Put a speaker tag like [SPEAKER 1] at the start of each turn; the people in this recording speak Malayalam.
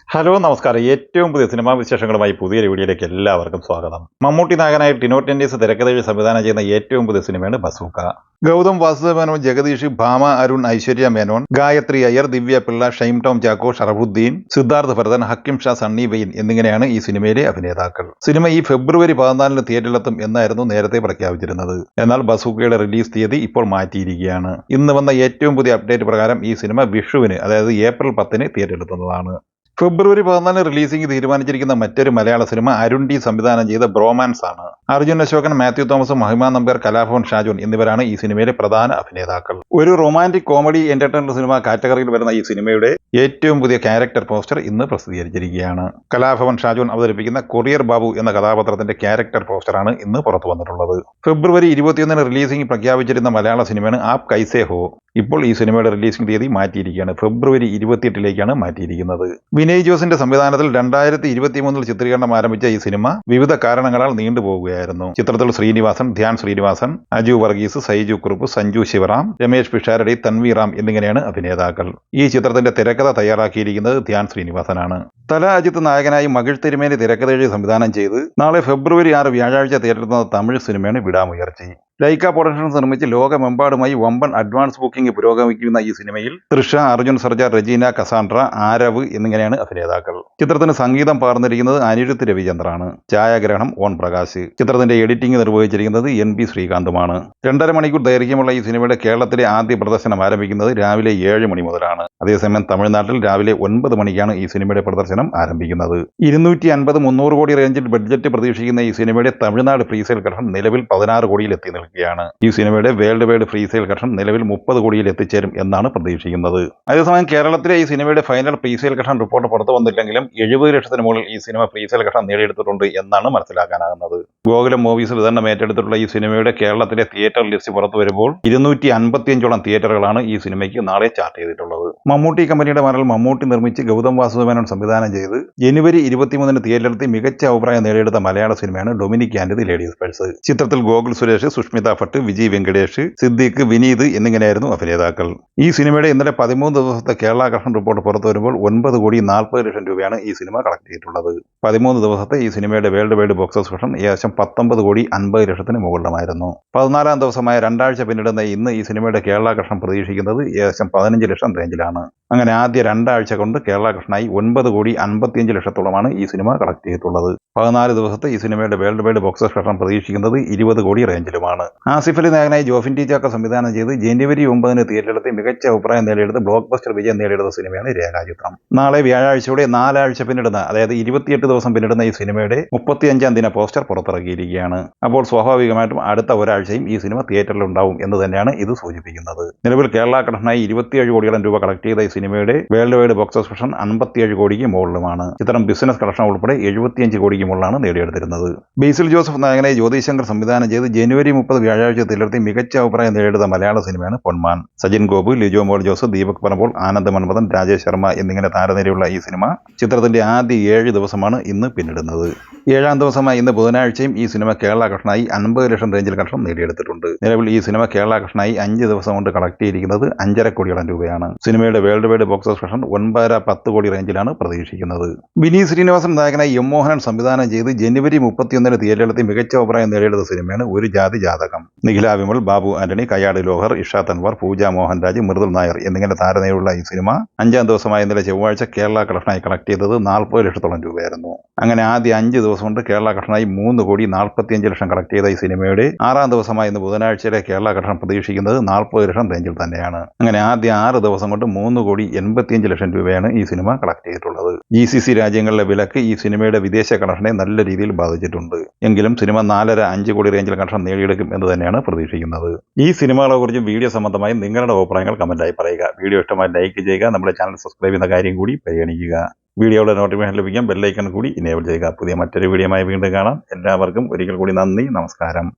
[SPEAKER 1] ഹലോ നമസ്കാരം. ഏറ്റവും പുതിയ സിനിമാ വിശേഷങ്ങളുമായി പുതിയൊരു വീഡിയോയിലേക്ക് എല്ലാവർക്കും സ്വാഗതം. മമ്മൂട്ടി നായകനായി ടിനോ ടെന്നീസ് തിരക്കഥയിൽ സംവിധാനം ചെയ്യുന്ന ഏറ്റവും പുതിയ സിനിമയാണ് ബസൂക്ക. ഗൗതം വാസുദേവ മേനോൻ, ജഗദീഷ്, ഭാമ അരുൺ, ഐശ്വര്യ മേനോൻ, ഗായത്രി അയ്യർ, ദിവ്യ പിള്ള, ഷൈം ടോം ചാക്കോ, ഷറഫുദ്ദീൻ, സിദ്ധാർത്ഥ് ഭരതൻ, ഹക്കിം ഷാ, സണ്ണി വെയിൻ എന്നിങ്ങനെയാണ് ഈ സിനിമയിലെ അഭിനേതാക്കൾ. സിനിമ ഈ ഫെബ്രുവരി 14 തിയേറ്ററിലെത്തും എന്നായിരുന്നു നേരത്തെ പ്രഖ്യാപിച്ചിരുന്നത്. എന്നാൽ ബസൂക്കയുടെ റിലീസ് തീയതി ഇപ്പോൾ മാറ്റിയിരിക്കുകയാണ്. ഇന്ന് വന്ന ഏറ്റവും പുതിയ അപ്ഡേറ്റ് പ്രകാരം ഈ സിനിമ വിഷുവിന്, അതായത് ഏപ്രിൽ 10 തിയേറ്ററിലെത്തുന്നതാണ്. ഫെബ്രുവരി 14 റിലീസിംഗ് തീരുമാനിച്ചിരിക്കുന്ന മറ്റൊരു മലയാള സിനിമ അരുൺ ഡി സംവിധാനം ചെയ്ത ബ്രോമാൻസ് ആണ്. അർജുൻ അശോകൻ, മാത്യു തോമസ്, മഹിമ നമ്പ്യാർ, കലാഭവൻ ഷാജോൻ എന്നിവരാണ് ഈ സിനിമയിലെ പ്രധാന അഭിനേതാക്കൾ. ഒരു റൊമാന്റിക് കോമഡി എന്റർടൈനർ സിനിമ കാറ്റഗറിയിൽ വരുന്ന ഈ സിനിമയുടെ ഏറ്റവും പുതിയ ക്യാരക്ടർ പോസ്റ്റർ ഇന്ന് പ്രസിദ്ധീകരിച്ചിരിക്കുകയാണ്. കലാഭവൻ ഷാജോൻ അവതരിപ്പിക്കുന്ന കൊറിയർ ബാബു എന്ന കഥാപാത്രത്തിന്റെ ക്യാരക്ടർ പോസ്റ്ററാണ് ഇന്ന് പുറത്തു വന്നിട്ടുള്ളത്. ഫെബ്രുവരി 21 റിലീസിംഗ് പ്രഖ്യാപിച്ചിരുന്ന മലയാള സിനിമയാണ് ആപ് കൈസേ ഹോ. ഇപ്പോൾ ഈ സിനിമയുടെ റിലീസിംഗ് തീയതി മാറ്റിയിരിക്കുകയാണ്. ഫെബ്രുവരി 28 മാറ്റിയിരിക്കുന്നത്. വിനയ് ജോസിന്റെ സംവിധാനത്തിൽ 2023 ചിത്രീകരണം ആരംഭിച്ച ഈ സിനിമ വിവിധ കാരണങ്ങളാൽ നീണ്ടുപോവുകയായിരുന്നു. ചിത്രത്തിൽ ശ്രീനിവാസൻ, ധ്യാൻ ശ്രീനിവാസൻ, അജു വർഗീസ്, സൈജു കുറുപ്പ്, സഞ്ജു ശിവറാം, രമേശ് പിഷാരടി, തൻവീറാം എന്നിങ്ങനെയാണ് അഭിനേതാക്കൾ. ഈ ചിത്രത്തിന്റെ തിരക്കഥ തയ്യാറാക്കിയിരിക്കുന്നത് ധ്യാൻ ശ്രീനിവാസനാണ്. തല അജിത്ത് നായകനായി മകിഴ് തിരുമേനി തിരക്കഥ എഴുതി സംവിധാനം ചെയ്ത് നാളെ ഫെബ്രുവരി 6 വ്യാഴാഴ്ച തിയേറ്ററിലെത്തുന്ന തമിഴ് സിനിമയാണ് വിടാമുയർച്ചി. ലൈക്ക പ്രൊഡക്ഷൻസ് നിർമ്മിച്ച് ലോകമെമ്പാടുമായി വമ്പൻ അഡ്വാൻസ് ബുക്കിംഗ് പുരോഗമിക്കുന്ന ഈ സിനിമയിൽ തൃഷ, അർജുൻ സർജ, റെജീന, കസാൻഡ്ര, ആരവ് എന്നിങ്ങനെയാണ് അഭിനേതാക്കൾ. ചിത്രത്തിന് സംഗീതം പകർന്നിരിക്കുന്നത് അനിരുദ്ധ് രവിചന്ദ്രാണ്. ഛായാഗ്രഹണം ഓൺ പ്രകാശ്. ചിത്രത്തിന്റെ എഡിറ്റിംഗ് നിർവഹിച്ചിരിക്കുന്നത് NB ശ്രീകാന്തുമാണ്. 2.5 മണിക്കൂർ ദൈർഘ്യമുള്ള ഈ സിനിമയുടെ കേരളത്തിലെ ആദ്യ പ്രദർശനം ആരംഭിക്കുന്നത് രാവിലെ 7 മണി മുതലാണ്. അതേസമയം തമിഴ്നാട്ടിൽ രാവിലെ 9 മണിക്കാണ് ഈ സിനിമയുടെ പ്രദർശനം ആരംഭിക്കുന്നത്. 250-300 കോടി റേഞ്ചിൽ ബഡ്ജറ്റ് പ്രതീക്ഷിക്കുന്ന ഈ സിനിമയുടെ തമിഴ്നാട് പ്രീസെയിൽ കളക്ഷൻ നിലവിൽ 16 കോടിയിൽ എത്തി നിൽക്കുകയാണ്. ഈ സിനിമയുടെ വേൾഡ് വൈഡ് പ്രീസെയിൽ കളക്ഷൻ നിലവിൽ 30 കോടിയിൽ എത്തിച്ചേരും എന്നാണ് പ്രതീക്ഷിക്കുന്നത്. അതേസമയം കേരളത്തിലെ ഈ സിനിമയുടെ ഫൈനൽ പ്രീസെയിൽ കളക്ഷൻ റിപ്പോർട്ട് പുറത്തു വന്നില്ലെങ്കിലും 70 ലക്ഷത്തിന് മുകളിൽ ഈ സിനിമ പ്രീസെയിൽ കളക്ഷൻ നേടിയെടുത്തിട്ടുണ്ട് എന്നാണ് മനസ്സിലാക്കാനാകുന്നത്. ഗോകുലം മൂവീസ് വിതരണം ഏറ്റെടുത്തിട്ടുള്ള ഈ സിനിമയുടെ കേരളത്തിലെ തിയേറ്റർ ലിസ്റ്റ് പുറത്തു വരുമ്പോൾ 255ഓളം തിയേറ്ററുകളാണ് ഈ സിനിമയ്ക്ക് നാളെ ചാർട്ട് ചെയ്തിട്ടുള്ളത്. മമ്മൂട്ടി കമ്പനിയുടെ മറൽ മമ്മൂട്ടി നിർമ്മിച്ച് ഗൗതം വാസുദേവ മേനോൻ സംവിധാനം ചെയ്ത് ജനുവരി 23 തിയേറ്ററിലെത്തി മികച്ച അഭിപ്രായം നേടിയെടുത്ത മലയാള സിനിമയാണ് Dominic and the ladies purse. ചിത്രത്തിൽ ഗോകുൽ സുരേഷ്, സുഷ്മിത ഭട്ട്, വിജയ് വെങ്കടേഷ്, സിദ്ദീഖ്, വിനീത് എന്നിങ്ങനെയായിരുന്നു അഭിനേതാക്കൾ. ഈ സിനിമയുടെ ഇന്നലെ 13 ദിവസത്തെ കേരള കളക്ഷൻ റിപ്പോർട്ട് പുറത്തു വരുമ്പോൾ 9 കോടി 40 ലക്ഷം രൂപയാണ് ഈ സിനിമ കളക്ട് ചെയ്തിട്ടുള്ളത്. 13 ദിവസത്തെ ഈ സിനിമയുടെ world wide box office collection ഏകദേശം 19 കോടി 50 ലക്ഷത്തിന് മുകളിലുമായിരുന്നു. 14 ദിവസമായ രണ്ടാഴ്ച പിന്നിടുന്ന ഇന്ന് ഈ സിനിമയുടെ കേരള കളക്ഷൻ പ്രതീക്ഷിക്കുന്നത് ഏകദേശം 15 ലക്ഷം റേഞ്ചിലാണ്. അങ്ങനെ ആദ്യ രണ്ടാഴ്ച കൊണ്ട് കേരള കളക്ഷനായി 9 കോടി 55 ലക്ഷത്തോളമാണ് ഈ സിനിമ കളക്ട് ചെയ്തിട്ടുള്ളത്. 14 ദിവസത്തെ ഈ സിനിമയുടെ world wide box office collection പ്രതീക്ഷിക്കുന്നത് 20 കോടി റേഞ്ചിലുമാണ്. ആസിഫ് അലി നായകനായി ജോഫിൻ ടി ചാക്കോ സംവിധാനം ചെയ്ത് ജനുവരി 9 തിയേറ്ററിലെത്തി മികച്ച അഭിപ്രായം നേടിയെടുത്ത് ബ്ലോക്ക് ബസ്റ്റർ വിജയം നേടിയെടുത്ത സിനിമയാണ് രേഖാചിത്രം. നാളെ വ്യാഴാഴ്ചയോടെ 4 ആഴ്ച പിന്നിടുന്ന, അതായത് 28 ദിവസം പിന്നിടുന്ന ഈ സിനിമയുടെ 35ാം ദിന പോസ്റ്റർ പുറത്തിറക്കിയിരിക്കുകയാണ്. അപ്പോൾ സ്വാഭാവികമായിട്ടും അടുത്ത ഒരാഴ്ചയും ഈ സിനിമ തിയേറ്ററിൽ ഉണ്ടാവും എന്ന് തന്നെയാണ് ഇത് സൂചിപ്പിക്കുന്നത്. നിലവിൽ കേരള കളക്ഷനായി 27 കോടിയോളം രൂപ കളക്ട് ചെയ്ത ഈ സിനിമയുടെ world wide box office collection 57 കോടിക്ക് മുകളിലുമാണ്. ചിത്രം ബിസിനസ് കളക്ഷൻ ഉൾപ്പെടെ 75 കോടിക്ക് മുകളിലാണ് നേടിയെടുത്തിരുന്നത്. ബേസിൽ ജോസഫ് നായകനായി ജ്യോതി ശങ്കർ സംവിധാനം ചെയ്ത് ജനുവരി 30 വ്യാഴാഴ്ച തിയേറ്ററിൽ മികച്ച അഭിപ്രായം നേടിയെടുത്ത മലയാള സിനിമയാണ് പൊന്മാൻ. സജിൻ ഗോപു, ലിജോ മോൾ ജോസ്, ദീപക് പറമ്പോൾ, ആനന്ദ് മൻമഥൻ, രാജേഷ് ശർമ്മ എന്നിങ്ങനെ താരനിരയുള്ള ഈ സിനിമ ചിത്രത്തിന്റെ ആദ്യ 7 ദിവസമാണ് ഇന്ന് പിന്നിടുന്നത്. 7ാം ദിവസമായ ഇന്ന് ബുധനാഴ്ചയും ഈ സിനിമ കേരള കളക്ഷനായി 50 ലക്ഷം റേഞ്ചിൽ കളക്ഷൻ നേടിയെടുത്തിട്ടുണ്ട്. നിലവിൽ ഈ സിനിമ കേരള കളക്ഷനായി 5 ദിവസം കൊണ്ട് കളക്ട് ചെയ്തിരിക്കുന്നത് 5.5 കോടിയോളം രൂപയാണ്. സിനിമയുടെ world wide box office collection 9.5-10 കോടി റേഞ്ചിലാണ് പ്രതീക്ഷിക്കുന്നത്. വിനീത് ശ്രീനിവാസൻ നായകനായി എം മോഹനൻ സംവിധാനം ചെയ്ത് ജനുവരി 31 തിയേറ്ററിലെത്തി മികച്ച അഭിപ്രായം നേടിയെടുത്ത സിനിമയാണ് ഒരു ജാതി ജാതകം. നിഖില വിമൽ, ബാബു ആന്റണി, കയ്യാട് ലോഹർ, ഇഷ തൻവർ, പൂജ മോഹൻരാജ്, മൃദുൽ നായർ എന്നിങ്ങനെ താരനിരയുള്ള ഈ സിനിമ 5ാം ദിവസമായ ഇന്നലെ ചൊവ്വാഴ്ച കേരള കളക്ഷനായി കളക്ട് ചെയ്തത് 40 ലക്ഷത്തോളം രൂപയായിരുന്നു. അങ്ങനെ ആദ്യ 5 ദിവസം കൊണ്ട് കേരള കളക്ഷനായി 3 കോടി 45 ലക്ഷം കളക്ട് ചെയ്ത ഈ സിനിമയുടെ 6ാം ദിവസമായ ഇന്ന് ബുധനാഴ്ചയിലെ കേരള കളക്ഷൻ പ്രതീക്ഷിക്കുന്നത് 40 ലക്ഷം റേഞ്ചിൽ തന്നെയാണ്. അങ്ങനെ ആദ്യ 6 ദിവസം കൊണ്ട് 3 കോടി 85 ലക്ഷം രൂപയാണ് ഈ സിനിമ കളക്ട് ചെയ്തിട്ടുള്ളത്. GCC രാജ്യങ്ങളിലെ വിലക്ക് ഈ സിനിമയുടെ വിദേശ കളക്ഷനെ നല്ല രീതിയിൽ ബാധിച്ചിട്ടുണ്ട്. എങ്കിലും സിനിമ 4.5-5 കോടി റേഞ്ചിൽ കളക്ഷൻ നേടിയെടുക്കും എന്ന് തന്നെയാണ് പ്രതീക്ഷിക്കുന്നത്. ഈ സിനിമകളെ കുറിച്ചും വീഡിയോ സംബന്ധമായി നിങ്ങളുടെ അഭിപ്രായങ്ങൾ കമന്റായി പറയുക. വീഡിയോ ഇഷ്ടമായി ലൈക്ക് ചെയ്യുക. നമ്മുടെ ചാനൽ സബ്സ്ക്രൈബ് ചെയ്യുന്ന കാര്യം കൂടി പരിഗണിക്കുക. വീഡിയോയുടെ നോട്ടിഫിക്കേഷൻ ലഭിക്കാൻ ബെല്ലൈക്കൺ കൂടി ഇനേബിൾ ചെയ്യുക. പുതിയ മറ്റൊരു വീഡിയോയുമായി വീണ്ടും കാണാം. എല്ലാവർക്കും ഒരിക്കൽ കൂടി നന്ദി, നമസ്കാരം.